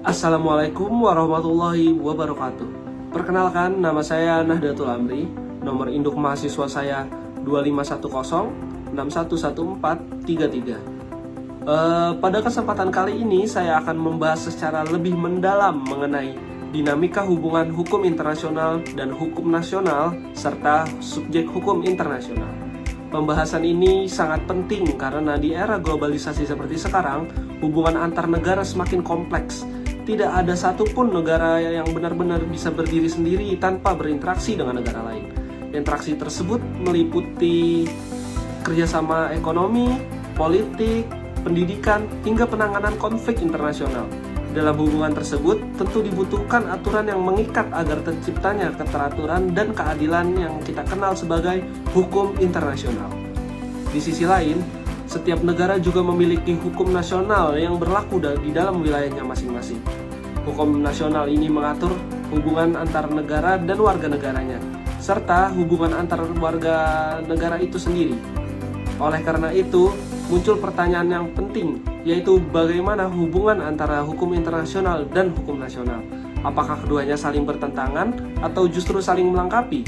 Assalamualaikum warahmatullahi wabarakatuh. Perkenalkan, nama saya Nahdlatul Amri. Nomor induk mahasiswa saya 2510611433. Pada kesempatan kali ini saya akan membahas secara lebih mendalam mengenai dinamika hubungan hukum internasional dan hukum nasional serta subjek hukum internasional. Pembahasan ini sangat penting karena di era globalisasi seperti sekarang, hubungan antar negara semakin kompleks. Tidak ada satupun negara yang benar-benar bisa berdiri sendiri tanpa berinteraksi dengan negara lain. Interaksi tersebut meliputi kerjasama ekonomi, politik, pendidikan, hingga penanganan konflik internasional. Dalam hubungan tersebut, tentu dibutuhkan aturan yang mengikat agar terciptanya keteraturan dan keadilan yang kita kenal sebagai hukum internasional. Di sisi lain, setiap negara juga memiliki hukum nasional yang berlaku di dalam wilayahnya masing-masing. Hukum nasional ini mengatur hubungan antar negara dan warga negaranya, serta hubungan antar warga negara itu sendiri. Oleh karena itu, muncul pertanyaan yang penting, yaitu bagaimana hubungan antara hukum internasional dan hukum nasional? Apakah keduanya saling bertentangan atau justru saling melengkapi?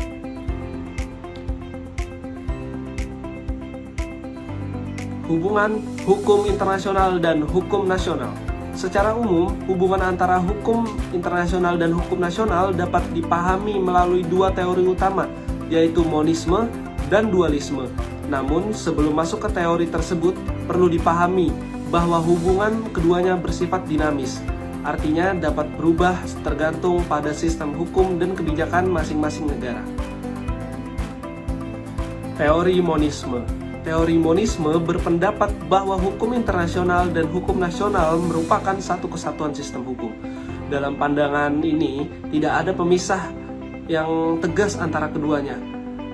Hubungan hukum internasional dan hukum nasional. Secara umum, hubungan antara hukum internasional dan hukum nasional dapat dipahami melalui dua teori utama, yaitu monisme dan dualisme. Namun, sebelum masuk ke teori tersebut, perlu dipahami bahwa hubungan keduanya bersifat dinamis. Artinya dapat berubah tergantung pada sistem hukum dan kebijakan masing-masing negara. Teori monisme. Teori monisme berpendapat bahwa hukum internasional dan hukum nasional merupakan satu kesatuan sistem hukum. Dalam pandangan ini, tidak ada pemisah yang tegas antara keduanya.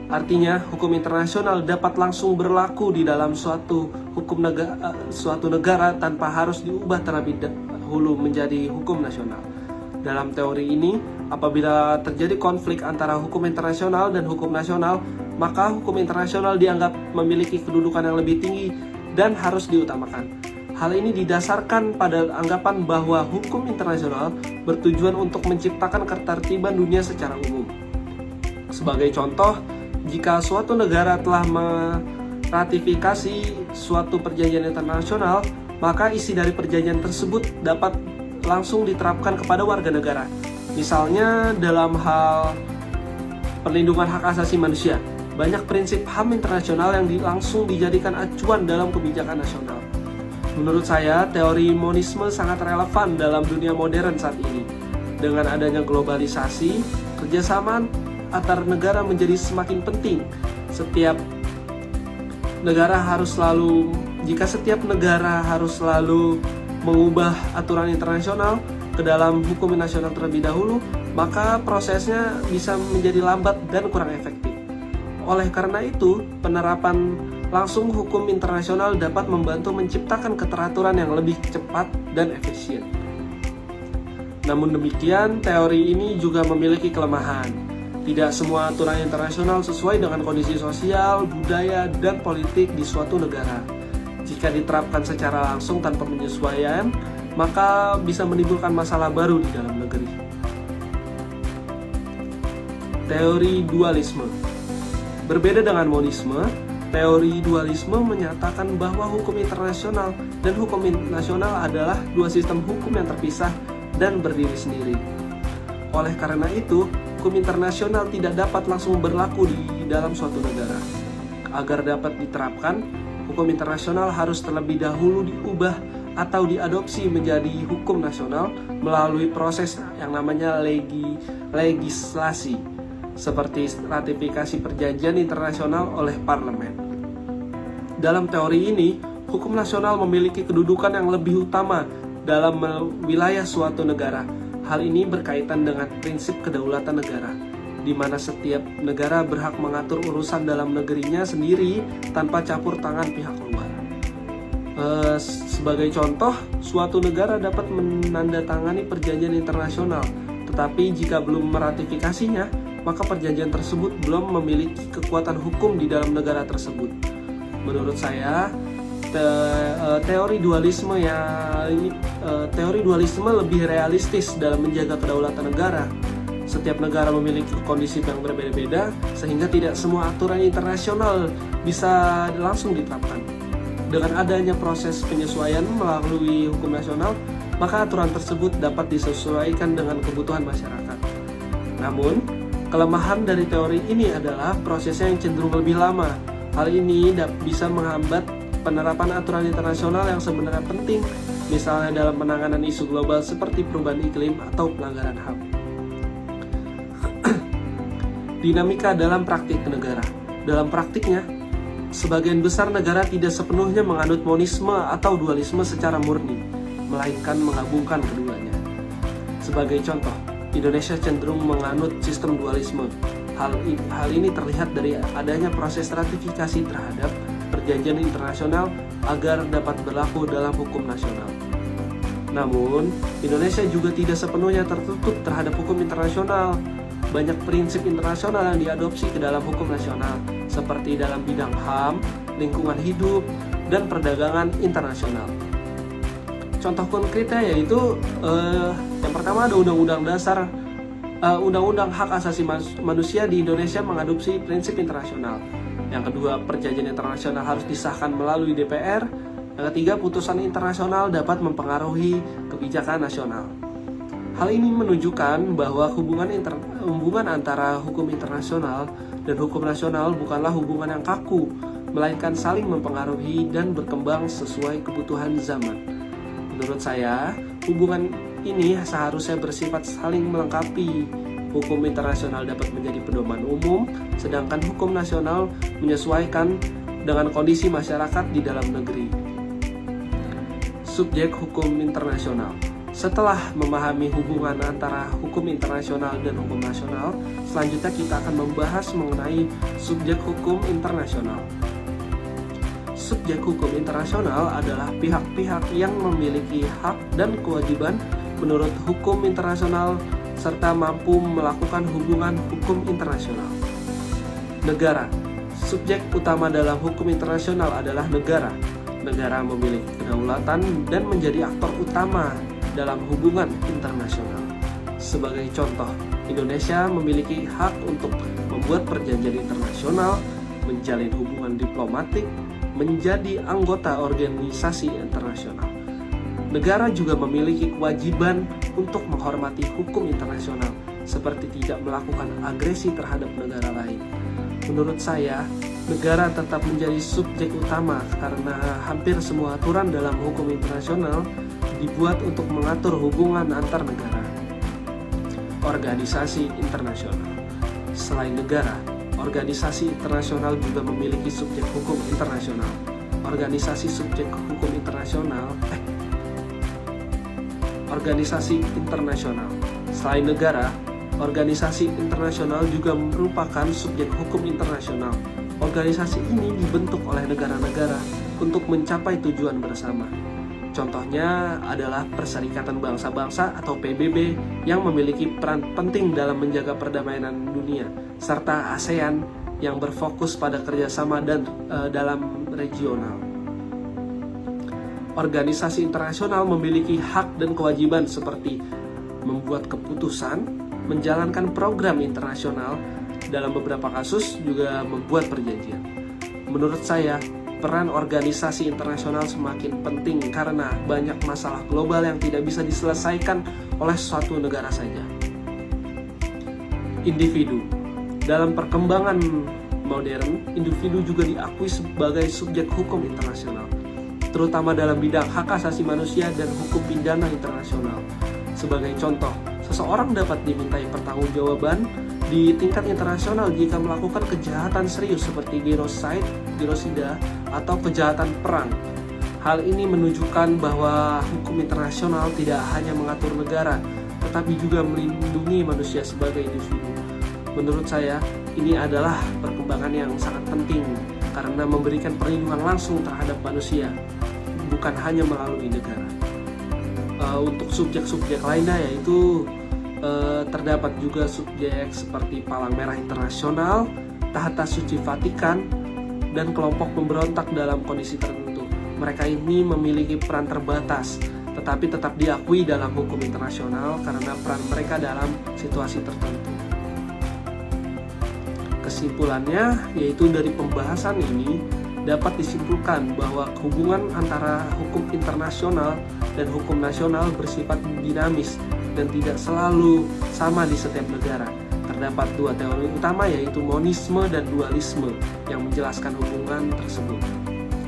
Artinya, hukum internasional dapat langsung berlaku di dalam suatu negara tanpa harus diubah terlebih dahulu menjadi hukum nasional. Dalam teori ini, apabila terjadi konflik antara hukum internasional dan hukum nasional, maka hukum internasional dianggap memiliki kedudukan yang lebih tinggi dan harus diutamakan. Hal ini didasarkan pada anggapan bahwa hukum internasional bertujuan untuk menciptakan ketertiban dunia secara umum. Sebagai contoh, jika suatu negara telah meratifikasi suatu perjanjian internasional, maka isi dari perjanjian tersebut dapat langsung diterapkan kepada warga negara. Misalnya dalam hal perlindungan hak asasi manusia, banyak prinsip HAM internasional yang langsung dijadikan acuan dalam kebijakan nasional. Menurut saya, teori monisme sangat relevan dalam dunia modern saat ini. Dengan adanya globalisasi, kerjasama antar negara menjadi semakin penting. Jika setiap negara harus selalu mengubah aturan internasional ke dalam hukum nasional terlebih dahulu, maka prosesnya bisa menjadi lambat dan kurang efektif. Oleh karena itu, penerapan langsung hukum internasional dapat membantu menciptakan keteraturan yang lebih cepat dan efisien. Namun demikian, teori ini juga memiliki kelemahan. Tidak semua aturan internasional sesuai dengan kondisi sosial, budaya, dan politik di suatu negara. Jika diterapkan secara langsung tanpa penyesuaian, maka bisa menimbulkan masalah baru di dalam negeri. Teori dualisme. Berbeda dengan monisme, teori dualisme menyatakan bahwa hukum internasional dan hukum nasional adalah dua sistem hukum yang terpisah dan berdiri sendiri. Oleh karena itu, hukum internasional tidak dapat langsung berlaku di dalam suatu negara. Agar dapat diterapkan, hukum internasional harus terlebih dahulu diubah atau diadopsi menjadi hukum nasional melalui proses yang namanya legislasi, seperti ratifikasi perjanjian internasional oleh parlemen. Dalam teori ini, hukum nasional memiliki kedudukan yang lebih utama dalam wilayah suatu negara. Hal ini berkaitan dengan prinsip kedaulatan negara, di mana setiap negara berhak mengatur urusan dalam negerinya sendiri tanpa campur tangan pihak luar. Sebagai contoh, suatu negara dapat menandatangani perjanjian internasional, tetapi jika belum meratifikasinya, maka perjanjian tersebut belum memiliki kekuatan hukum di dalam negara tersebut. Menurut saya, teori dualisme teori dualisme lebih realistis dalam menjaga kedaulatan negara. Setiap negara memiliki kondisi yang berbeda-beda, sehingga tidak semua aturan internasional bisa langsung diterapkan. Dengan adanya proses penyesuaian melalui hukum nasional, maka aturan tersebut dapat disesuaikan dengan kebutuhan masyarakat. Namun, kelemahan dari teori ini adalah prosesnya yang cenderung lebih lama. Hal ini bisa menghambat penerapan aturan internasional yang sebenarnya penting, misalnya dalam penanganan isu global seperti perubahan iklim atau pelanggaran HAM. Dinamika dalam praktik negara. Dalam praktiknya, sebagian besar negara tidak sepenuhnya menganut monisme atau dualisme secara murni, melainkan menggabungkan keduanya. Sebagai contoh, Indonesia cenderung menganut sistem dualisme. Hal ini terlihat dari adanya proses ratifikasi terhadap perjanjian internasional agar dapat berlaku dalam hukum nasional. Namun, Indonesia juga tidak sepenuhnya tertutup terhadap hukum internasional. Banyak prinsip internasional yang diadopsi ke dalam hukum nasional, seperti dalam bidang HAM, lingkungan hidup, dan perdagangan internasional. Contoh konkretnya yaitu yang pertama ada Undang-Undang Dasar, Undang-Undang Hak Asasi Manusia di Indonesia mengadopsi prinsip internasional. Yang kedua, perjanjian internasional harus disahkan melalui DPR. Yang ketiga, putusan internasional dapat mempengaruhi kebijakan nasional. Hal ini menunjukkan bahwa hubungan antara hukum internasional dan hukum nasional bukanlah hubungan yang kaku, melainkan saling mempengaruhi dan berkembang sesuai kebutuhan zaman. Menurut saya, hubungan ini seharusnya bersifat saling melengkapi. Hukum internasional dapat menjadi pedoman umum, sedangkan hukum nasional menyesuaikan dengan kondisi masyarakat di dalam negeri. Subjek hukum internasional. Setelah memahami hubungan antara hukum internasional dan hukum nasional, selanjutnya kita akan membahas mengenai subjek hukum internasional. Subjek hukum internasional adalah pihak-pihak yang memiliki hak dan kewajiban menurut hukum internasional serta mampu melakukan hubungan hukum internasional. Negara. Subjek utama dalam hukum internasional adalah negara. Negara memiliki kedaulatan dan menjadi aktor utama dalam hubungan internasional. Sebagai contoh, Indonesia memiliki hak untuk membuat perjanjian internasional, menjalin hubungan diplomatik, menjadi anggota organisasi internasional. Negara juga memiliki kewajiban untuk menghormati hukum internasional, seperti tidak melakukan agresi terhadap negara lain. Menurut saya, negara tetap menjadi subjek utama karena hampir semua aturan dalam hukum internasional dibuat untuk mengatur hubungan antar negara. Organisasi internasional. Selain negara, organisasi internasional juga memiliki subjek hukum internasional. Organisasi internasional. Selain negara, organisasi internasional juga merupakan subjek hukum internasional. Organisasi ini dibentuk oleh negara-negara untuk mencapai tujuan bersama. Contohnya adalah Perserikatan Bangsa-Bangsa atau PBB yang memiliki peran penting dalam menjaga perdamaian dunia, serta ASEAN yang berfokus pada kerjasama dan dalam regional. Organisasi internasional memiliki hak dan kewajiban seperti membuat keputusan, menjalankan program internasional, dalam beberapa kasus juga membuat perjanjian. Menurut saya, peran organisasi internasional semakin penting karena banyak masalah global yang tidak bisa diselesaikan oleh suatu negara saja. Individu. Dalam perkembangan modern, individu juga diakui sebagai subjek hukum internasional, terutama dalam bidang hak asasi manusia dan hukum pidana internasional. Sebagai contoh, seseorang dapat dimintai pertanggungjawaban di tingkat internasional jika melakukan kejahatan serius seperti genosida, atau kejahatan perang. Hal ini menunjukkan bahwa hukum internasional tidak hanya mengatur negara, tetapi juga melindungi manusia sebagai individu. Menurut saya, ini adalah perkembangan yang sangat penting karena memberikan perlindungan langsung terhadap manusia, bukan hanya melalui negara. Untuk subjek-subjek lainnya yaitu terdapat juga subjek seperti Palang Merah Internasional, Tahta Suci Vatikan, dan kelompok pemberontak dalam kondisi tertentu. Mereka ini memiliki peran terbatas, tetapi tetap diakui dalam hukum internasional karena peran mereka dalam situasi tertentu. Kesimpulannya, yaitu dari pembahasan ini dapat disimpulkan bahwa hubungan antara hukum internasional dan hukum nasional bersifat dinamis dan tidak selalu sama di setiap negara. Terdapat dua teori utama, yaitu monisme dan dualisme, yang menjelaskan hubungan tersebut.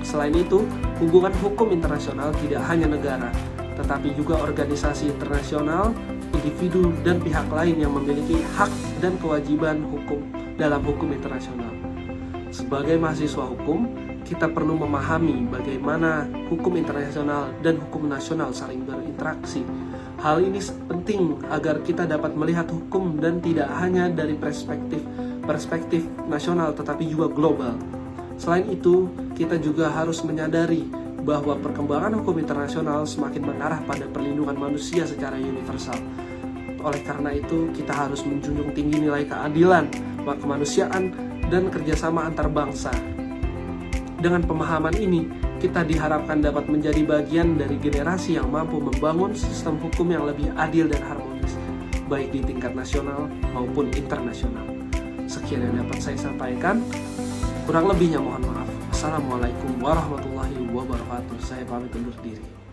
Selain itu, hubungan hukum internasional tidak hanya negara, tetapi juga organisasi internasional, individu, dan pihak lain yang memiliki hak dan kewajiban hukum dalam hukum internasional. Sebagai mahasiswa hukum, kita perlu memahami bagaimana hukum internasional dan hukum nasional saling berinteraksi. Hal ini penting agar kita dapat melihat hukum dan tidak hanya dari perspektif nasional tetapi juga global. Selain itu, kita juga harus menyadari bahwa perkembangan hukum internasional semakin mengarah pada perlindungan manusia secara universal. Oleh karena itu, kita harus menjunjung tinggi nilai keadilan, kemanusiaan, dan kerjasama antar bangsa. Dengan pemahaman ini, kita diharapkan dapat menjadi bagian dari generasi yang mampu membangun sistem hukum yang lebih adil dan harmonis, baik di tingkat nasional maupun internasional. Sekian yang dapat saya sampaikan. Kurang lebihnya mohon maaf. Assalamualaikum warahmatullahi wabarakatuh. Saya pamit undur diri.